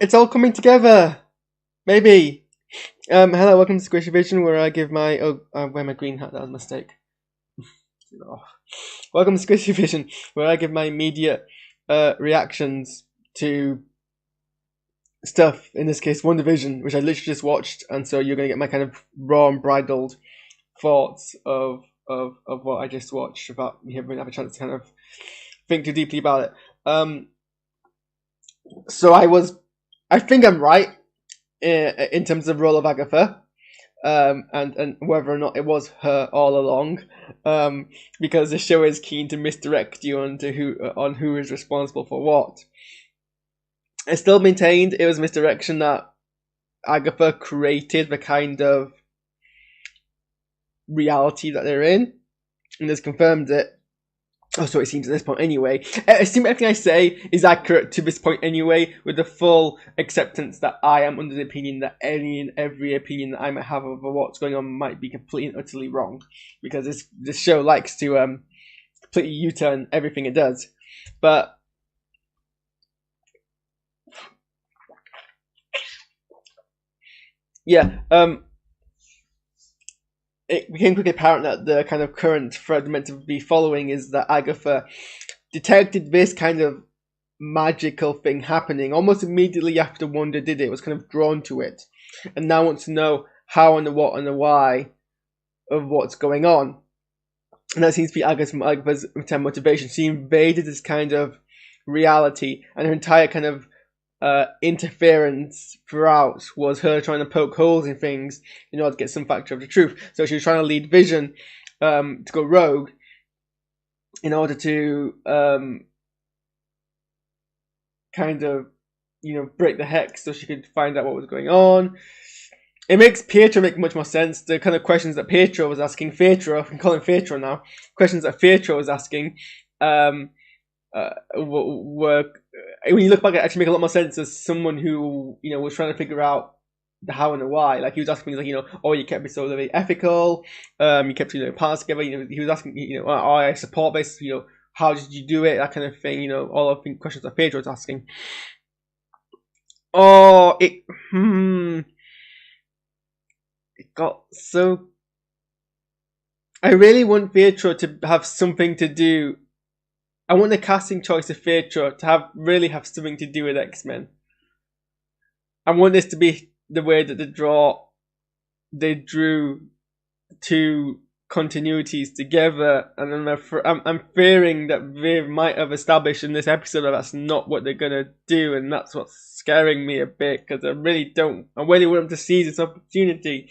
It's all coming together. Maybe. Hello, welcome to SquishiVision, where I give my I wear my green hat. That was a mistake. Oh. Welcome to SquishiVision, where I give my immediate reactions to stuff. In this case, WandaVision, which I literally just watched, and so you're gonna get my kind of raw and bridled thoughts of what I just watched. About you haven't have a chance to kind of think too deeply about it. So I think I'm right in terms of the role of Agatha, and whether or not it was her all along, because the show is keen to misdirect you on who is responsible for what. It's still maintained it was misdirection that Agatha created the kind of reality that they're in, and has confirmed it. Oh, so it seems at this point anyway. I assume everything I say is accurate to this point anyway, with the full acceptance that I am under the opinion that any and every opinion that I might have over what's going on might be completely and utterly wrong. Because this show likes to completely U-turn everything it does. But yeah, it became quickly apparent that the kind of current thread meant to be following is that Agatha detected this kind of magical thing happening almost immediately after Wanda did it. Was kind of drawn to it, and now wants to know how and the what and the why of what's going on. And that seems to be Agatha's motivation. She invaded this kind of reality, and her entire kind of interference throughout was her trying to poke holes in things in order to get some factor of the truth. So she was trying to lead Vision to go rogue in order to kind of, break the hex so she could find out what was going on. It makes Pietro make much more sense. The kind of questions that Pietro was asking, I can call him Pietro now, questions that Pietro was asking were, when you look back, it actually make a lot more sense as someone who, was trying to figure out the how and the why. Like, he was asking me, like, oh, you kept it so very ethical, you kept, parts together, he was asking, oh, I support this, how did you do it, that kind of thing, all of the questions that Pedro was asking. Oh, it got so... I really want Pietro to have something to do. I want the casting choice of Pietro to really have something to do with X-Men. I want this to be the way that they drew two continuities together, and I'm fearing that they might have established in this episode that that's not what they're gonna do, and that's what's scaring me a bit, because I really want them to seize this opportunity.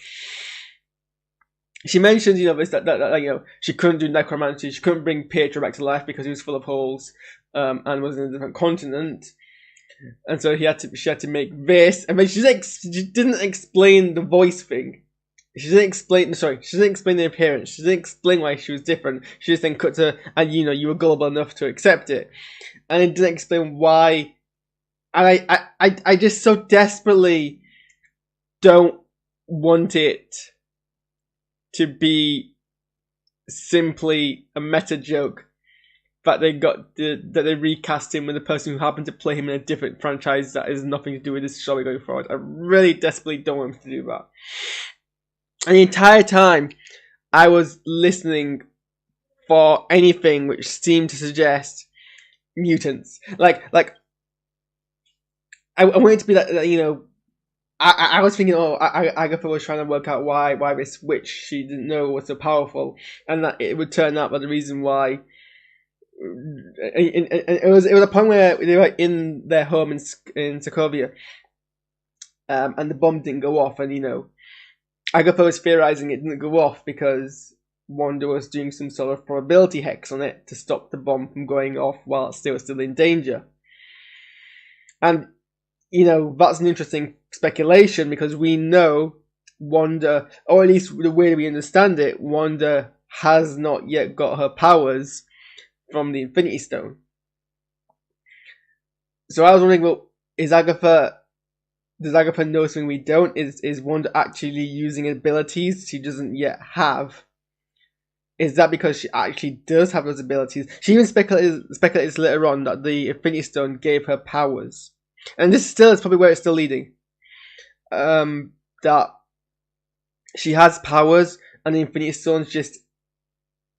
She mentioned, that she couldn't do necromancy, she couldn't bring Pietro back to life because he was full of holes, and was in a different continent, and so she had to make this, and then she didn't explain the voice thing. She didn't explain the appearance. She didn't explain why she was different. She just then cut to, and you were gullible enough to accept it, and it didn't explain why. And I just so desperately don't want it to be simply a meta joke that they recast him with a person who happened to play him in a different franchise that has nothing to do with this show going forward. I really desperately don't want him to do that. And the entire time, I was listening for anything which seemed to suggest mutants. Like I wanted to be that, I was thinking, Agatha was trying to work out why this witch she didn't know was so powerful, and that it would turn out that the reason why. It was a point where they were in their home in Sokovia, and the bomb didn't go off, and Agatha was theorizing it didn't go off because Wanda was doing some sort of probability hex on it to stop the bomb from going off while it was still in danger. And that's an interesting speculation, because we know Wanda, or at least the way we understand it, Wanda has not yet got her powers from the Infinity Stone. So I was wondering, well, does Agatha know something we don't? Is Wanda actually using abilities she doesn't yet have? Is that because she actually does have those abilities? She even speculates later on that the Infinity Stone gave her powers. and this still is probably where it's still leading. That she has powers, and the Infinity Stones just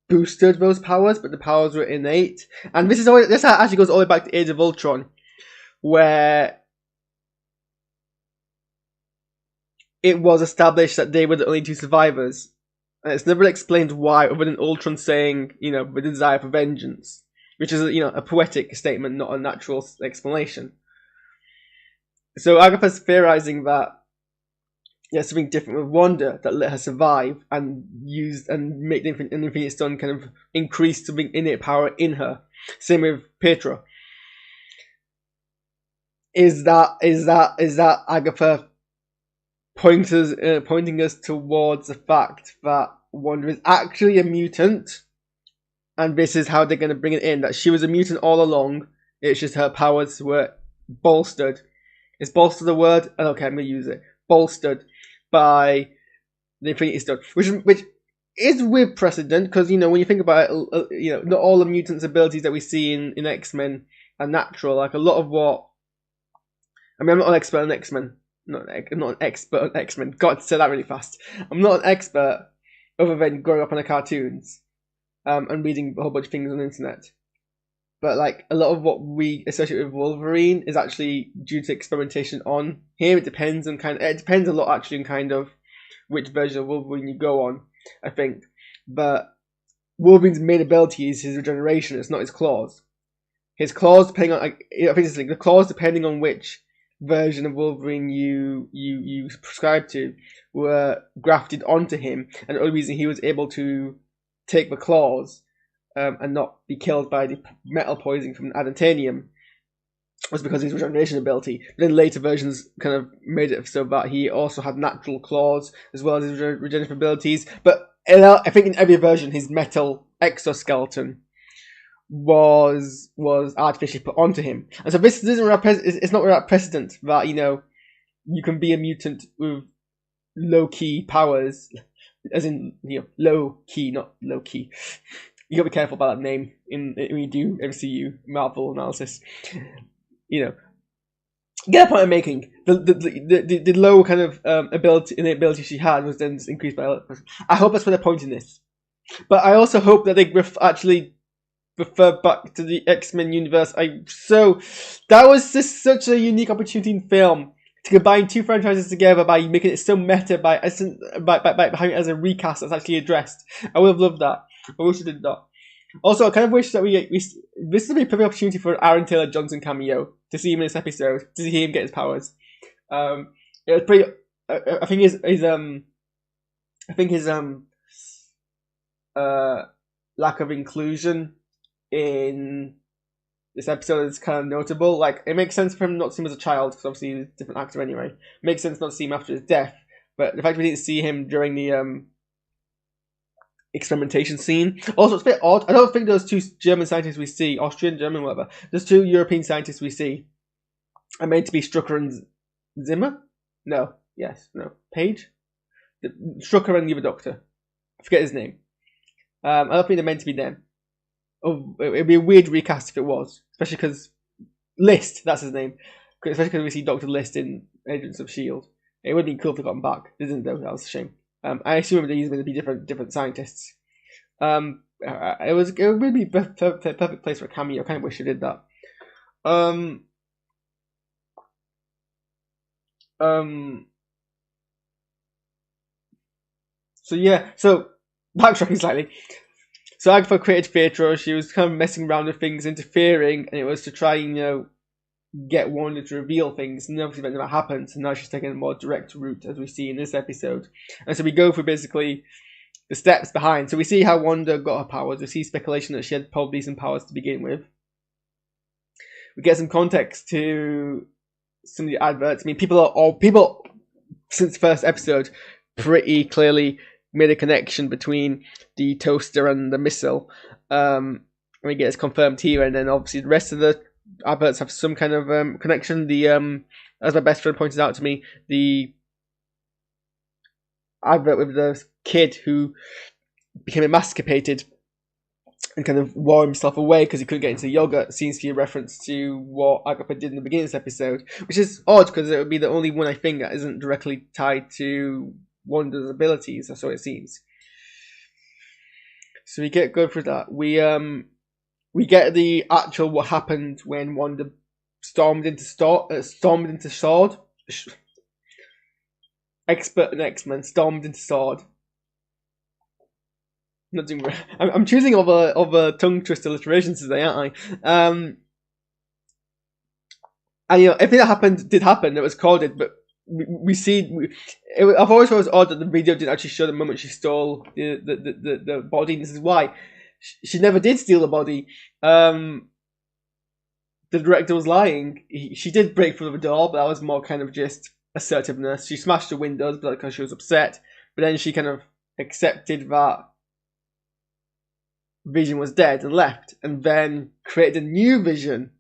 boosted those powers, but the powers were innate. And this actually goes all the way back to Age of Ultron, where it was established that they were the only two survivors. And it's never explained why, other than Ultron saying, the desire for vengeance, which is, a poetic statement, not a natural explanation. So Agatha's theorizing that there's something different with Wanda that let her survive and make the Infinity Stone kind of increase something innate power in her. Same with Pietro. Is that Agatha pointing us towards the fact that Wanda is actually a mutant, and this is how they're going to bring it in, that she was a mutant all along, it's just her powers were bolstered. Is bolstered the word? Okay, I'm going to use it. Bolstered by the Infinity Stone, which is with precedent, because, when you think about it, not all the mutants' abilities that we see in X-Men are natural. Like, a lot of what... I'm not an expert on X-Men. Not an expert on X-Men. Got to say that really fast. I'm not an expert other than growing up on the cartoons and reading a whole bunch of things on the internet. But like a lot of what we associate with Wolverine is actually due to experimentation on him. It depends a lot actually on kind of which version of Wolverine you go on, I think. But Wolverine's main ability is his regeneration. It's not his claws. His claws, depending on the claws, depending on which version of Wolverine you prescribe to, were grafted onto him, and the only reason he was able to take the claws and not be killed by the metal poisoning from adamantium was because of his regeneration ability. But then later versions kind of made it so that he also had natural claws as well as his regenerative abilities. But I think in every version, his metal exoskeleton was artificially put onto him. And so this isn't it's not without precedent that, you can be a mutant with low-key powers, as in, low-key, not low-key. You gotta be careful about that name when you do MCU Marvel analysis. Get the point I'm making. The low kind of ability she had was then increased by. I hope that's what they're pointing this. But I also hope that they actually refer back to the X-Men universe. That was just such a unique opportunity in film to combine two franchises together by making it so meta by having it as a recast that's actually addressed. I would have loved that. I wish I did that. Also, I kind of wish that this would be a perfect opportunity for Aaron Taylor Johnson cameo, to see him in this episode, to see him get his powers. It was pretty. I think his lack of inclusion in this episode is kind of notable. Like, it makes sense for him not to see him as a child, because obviously he's a different actor anyway. It makes sense not to see him after his death, but the fact we didn't see him during the experimentation scene. Also, it's a bit odd. I don't think those two German scientists we see, Austrian, German, whatever, those two European scientists we see are meant to be Strucker and Zimmer? No. Yes. No. Page? Strucker and the other doctor. I forget his name. I don't think they're meant to be them. Oh, it'd be a weird recast if it was. Especially because List, that's his name. Especially because we see Dr. List in Agents of S.H.I.E.L.D. It would have been cool if they got him back. They didn't though, that was a shame. I assume they're going to be different scientists. It would be perfect place for a cameo. I kind of wish they did that. So backtracking slightly. So Agatha created Pietro. She was kind of messing around with things, interfering, and it was to try and get Wanda to reveal things, and obviously that never happened, so now she's taking a more direct route, as we see in this episode. And so we go through basically the steps behind. So we see how Wanda got her powers. We see speculation that she had probably some powers to begin with. We get some context to some of the adverts. I mean, people since the first episode pretty clearly made a connection between the toaster and the missile. And we get this confirmed here, and then obviously the rest of the adverts have some kind of connection. As my best friend pointed out to me, the advert with the kid who became emancipated and kind of wore himself away because he couldn't get into the yogurt seems to be a reference to what Agatha did in the beginning of this episode, which is odd because it would be the only one I think that isn't directly tied to Wanda's abilities, or so it seems. So we go through that. We get the actual what happened when Wanda stormed into Sword. Expert in X-Men stormed into Sword. Not doing. I'm choosing other tongue twister alliterations today, aren't I? And everything that did happen. It was coded, but I've always thought it was odd that the video didn't actually show the moment she stole the body. And this is why she never did steal the body. The director was lying. She did break through the door, but that was more kind of just assertiveness. She smashed the windows, but because she was upset. But then she kind of accepted that Vision was dead and left, and then created a new Vision,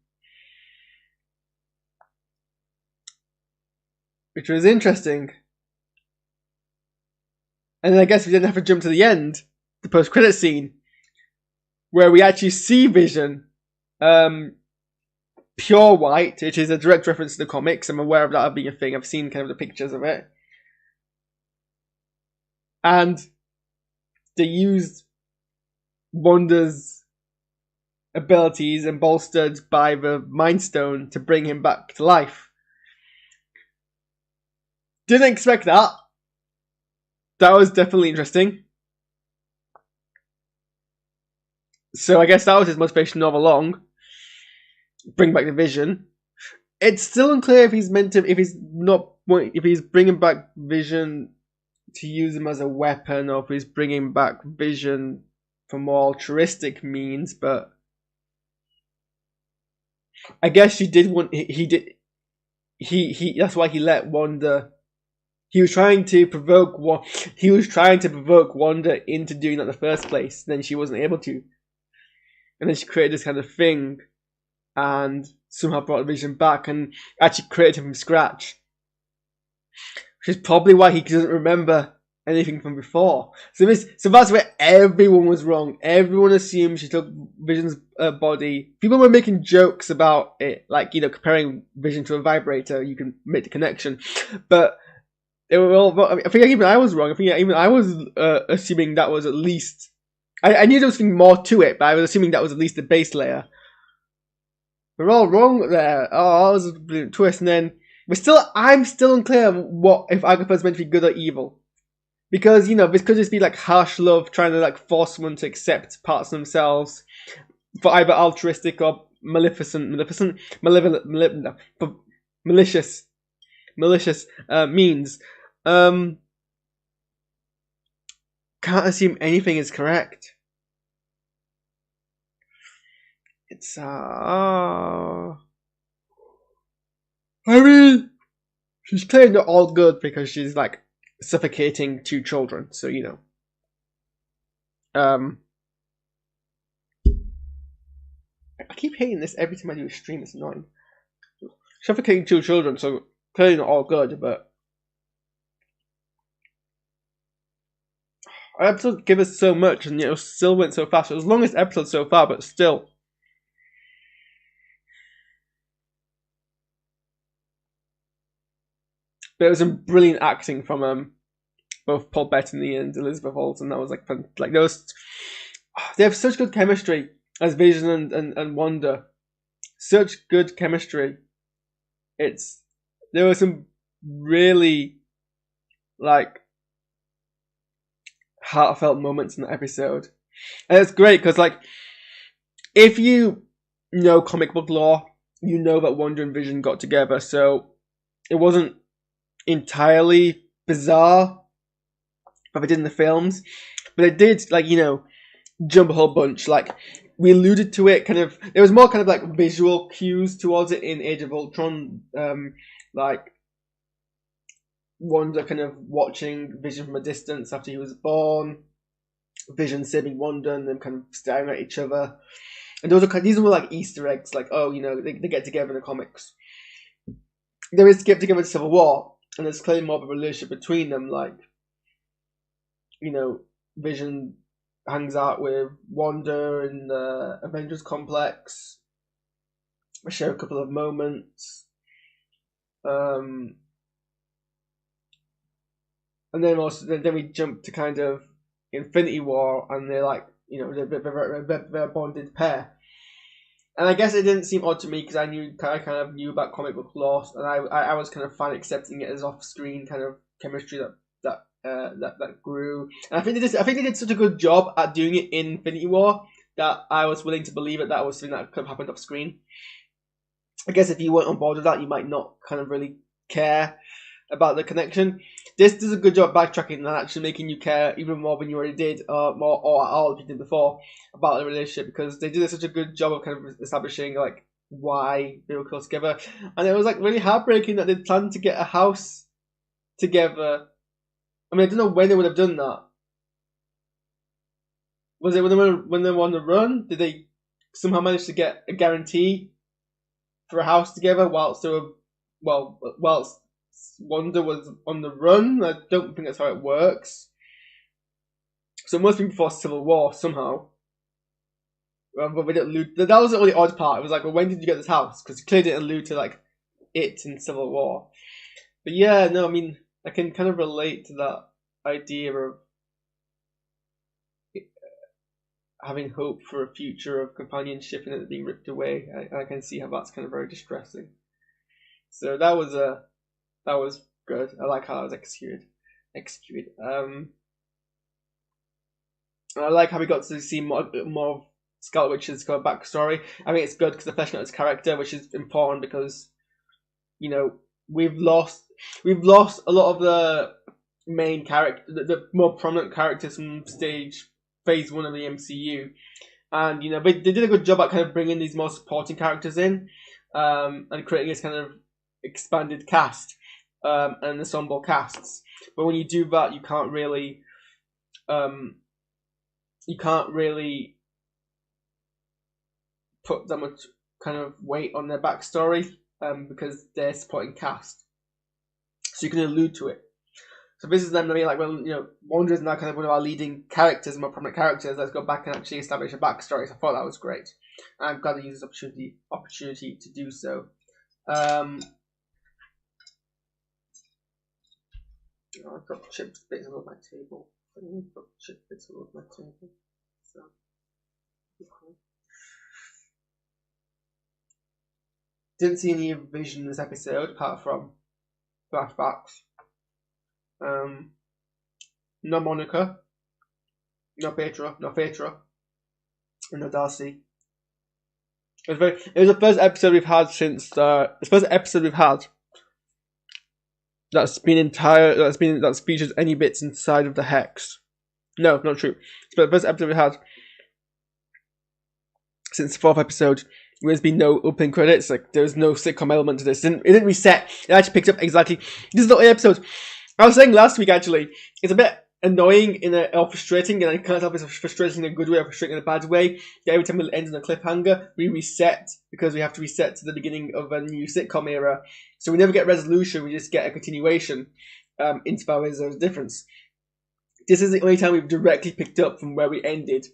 which was interesting. And then I guess we didn't have to jump to the end, the post-credit scene, where we actually see Vision, pure white, which is a direct reference to the comics. I'm aware of that being a thing. I've seen kind of the pictures of it. And they used Wanda's abilities and bolstered by the Mind Stone to bring him back to life. Didn't expect that. That was definitely interesting. So I guess that was his motivation all along. Bring back the Vision. It's still unclear if he's bringing back Vision to use him as a weapon, or if he's bringing back Vision for more altruistic means. But I guess he did want. He did. He. That's why he let Wanda. He was trying to provoke Wanda into doing that in the first place. Then she wasn't able to, and then she created this kind of thing, and somehow brought the Vision back and actually created him from scratch. Which is probably why he doesn't remember anything from before. So that's where everyone was wrong. Everyone assumed she took Vision's body. People were making jokes about it, like, comparing Vision to a vibrator. You can make the connection, but they were all wrong. I think even I was wrong. I think even I was assuming that was at least. I knew there was something more to it, but I was assuming that was at least the base layer. We're all wrong there. Oh, that was a brilliant twist. And then I'm still unclear what if Agatha's meant to be good or evil, because this could just be like harsh love trying to like force someone to accept parts of themselves for either altruistic or malicious means. Can't assume anything is correct. It's I mean, she's clearly not all good because she's like suffocating 2 children. So I keep hating this every time I do a stream. It's annoying. Suffocating 2 children, so clearly not all good. But our episode gave us so much, and still went so fast. It was the longest episode so far, but still. There was some brilliant acting from both Paul Bettany and Elizabeth Olsen. That was like they have such good chemistry as Vision and Wanda. Such good chemistry. There were some really like heartfelt moments in the episode, and it's great because like if you know comic book lore, you know that Wanda and Vision got together, so it wasn't entirely bizarre what they did in the films, but it did jump a whole bunch. Like we alluded to it, kind of there was more kind of like visual cues towards it in Age of Ultron, like Wanda kind of watching Vision from a distance after he was born, Vision saving Wanda, and them kind of staring at each other. And these were like Easter eggs, like they get together in the comics. There is get together in Civil War. And there's clearly more of a relationship between them, like, Vision hangs out with Wanda in the Avengers complex. We share a couple of moments. And then we jump to kind of Infinity War, and they're like, they're a bonded pair. And I guess it didn't seem odd to me because I kind of knew about comic book lore, and I was kind of fine accepting it as off-screen kind of chemistry that grew. And I think they did such a good job at doing it in Infinity War that I was willing to believe that was something that could have happened off screen. I guess if you weren't on board with that, you might not kind of really care about the connection. This does a good job backtracking and actually making you care even more than you already did, more or at all if you did before, about the relationship, because they did such a good job of kind of establishing like why they were close together. And it was like really heartbreaking that they'd planned to get a house together. I mean, I don't know when they would have done that. Was it when they were on the run? Did they somehow manage to get a guarantee for a house together whilst Wanda was on the run? I don't think that's how it works. So it must be before Civil War somehow. But we didn't allude. That was the only odd part. It was like, well, when did you get this house? Because it clearly didn't allude to like it in Civil War. But yeah, no, I mean, I can kind of relate to that idea of having hope for a future of companionship and it being ripped away. I can see how that's kind of very distressing. So that was good. I like how it was executed. I like how we got to see more of Scarlet Witch's kind of backstory. I mean, it's good because they're fleshing out his character, which is important because we've lost a lot of the main character, the more prominent characters from phase 1 of the MCU, and they did a good job at kind of bringing these more supporting characters in, and creating this kind of expanded cast, and ensemble casts. But when you do that, you can't really put that much kind of weight on their backstory, because they're supporting cast, so you can allude to it. So this is them being like, well, Wanda is now kind of one of our leading characters, more prominent characters. Let's go back and actually establish a backstory. So I thought that was great. I'm glad they used this opportunity to do so. I've got chipped bits all over my table. So. Didn't see any Vision this episode apart from flashbacks. No Monica, no Petra, and no Darcy. It was the first episode we've had since it's the first episode we've had that's featured any bits inside of the Hex. No, not true. It's the first episode we had since the 4th episode. There's been no opening credits. Like there's no sitcom element to this. It didn't reset. It actually picked up exactly. This is the only episode. I was saying last week, actually, it's a bit annoying or frustrating, and I can't tell if it's frustrating in a good way or frustrating in a bad way. Yeah, every time it ends on a cliffhanger, we reset because we have to reset to the beginning of a new sitcom era. So we never get resolution, we just get a continuation. Insofar as there's a difference. This is the only time we've directly picked up from where we ended,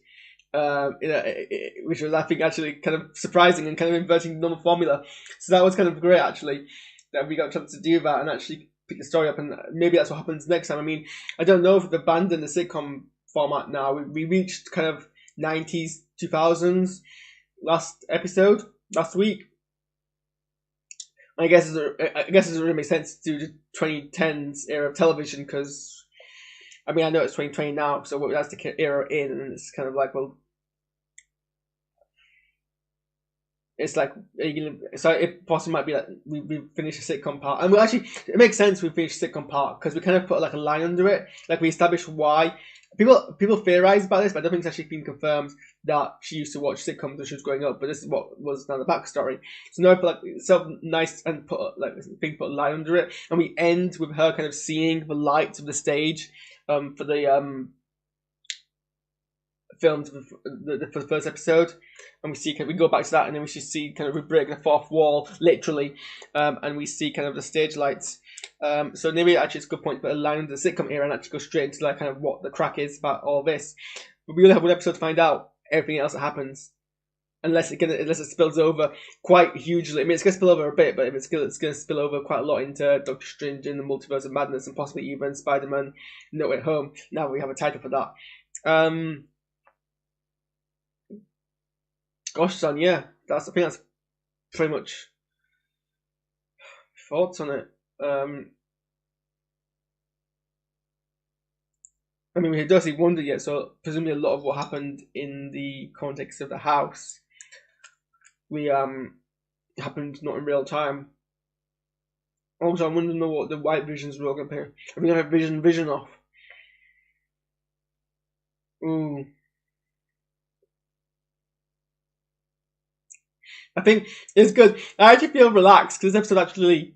which was, I think, actually kind of surprising and kind of inverting the normal formula. So that was kind of great, actually, that we got a chance to do that and actually pick the story up, and maybe that's what happens next time. I mean, I don't know if they've abandoned the sitcom format now. We reached kind of 90s, 2000s last week. I guess it doesn't really make sense to do the 2010s era of television because, I mean, I know it's 2020 now, so that's the era in, and it's kind of like, well, it's like, so it possibly might be that we finish a sitcom part. And actually, it makes sense we finish a sitcom part because we kind of put like a line under it. Like we establish why. People theorize about this, but I don't think it's actually been confirmed that she used to watch sitcoms when she was growing up. But this is what was now the backstory. So now I feel like it's so nice and put a line under it. And we end with her kind of seeing the lights of the stage for the filmed for the first episode, and we go back to that, and then we should see kind of we break the fourth wall literally, and we see kind of the stage lights. So maybe actually it's a good point to put a line into the sitcom era and actually go straight into like kind of what the crack is about all this. but we only have one episode to find out everything else that happens. Unless it spills over quite hugely. I mean, it's going to spill over a bit, but it's going to spill over quite a lot into Doctor Strange and the Multiverse of Madness, and possibly even Spider-Man No Way Home. Now we have a title for that. Gosh, son, yeah, I think that's pretty much thoughts on it. I mean, we don't see Wonder yet, so presumably a lot of what happened in the context of the house, happened not in real time. Also, I'm wondering what the White Vision's role going to be. Are we going to have Vision off? Ooh. I think it's good. I actually feel relaxed because this episode actually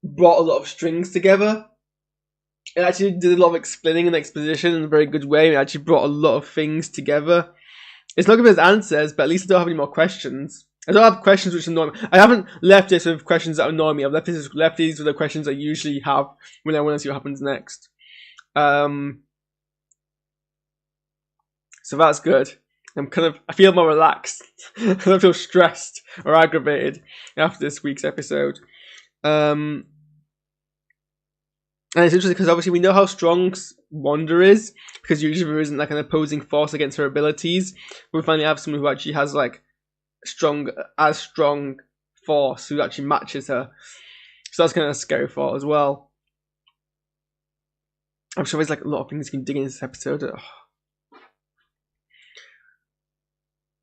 brought a lot of strings together. It actually did a lot of explaining and exposition in a very good way. It actually brought a lot of things together. It's not giving us answers, but at least I don't have any more questions. I don't have questions which annoy me. I haven't left this with questions that annoy me. I've left these with the questions I usually have when I want to see what happens next. So that's good. I feel more relaxed. I don't feel stressed or aggravated after this week's episode. And it's interesting because obviously we know how strong Wanda is, because usually there isn't like an opposing force against her abilities. We finally have someone who actually has like strong force who actually matches her. So that's kind of a scary thought as well. I'm sure there's like a lot of things you can dig into this episode.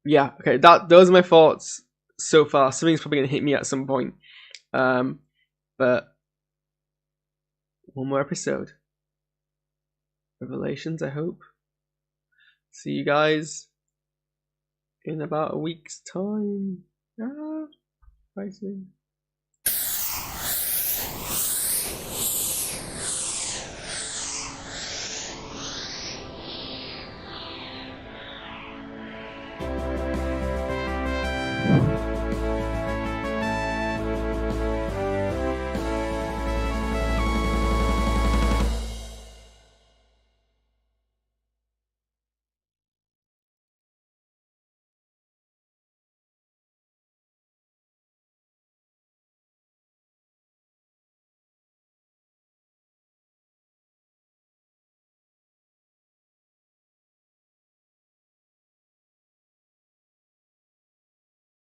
Yeah, okay, those are my thoughts so far. Something's probably gonna hit me at some point. But one more episode. Revelations, I hope. See you guys in about a week's time. Bye soon.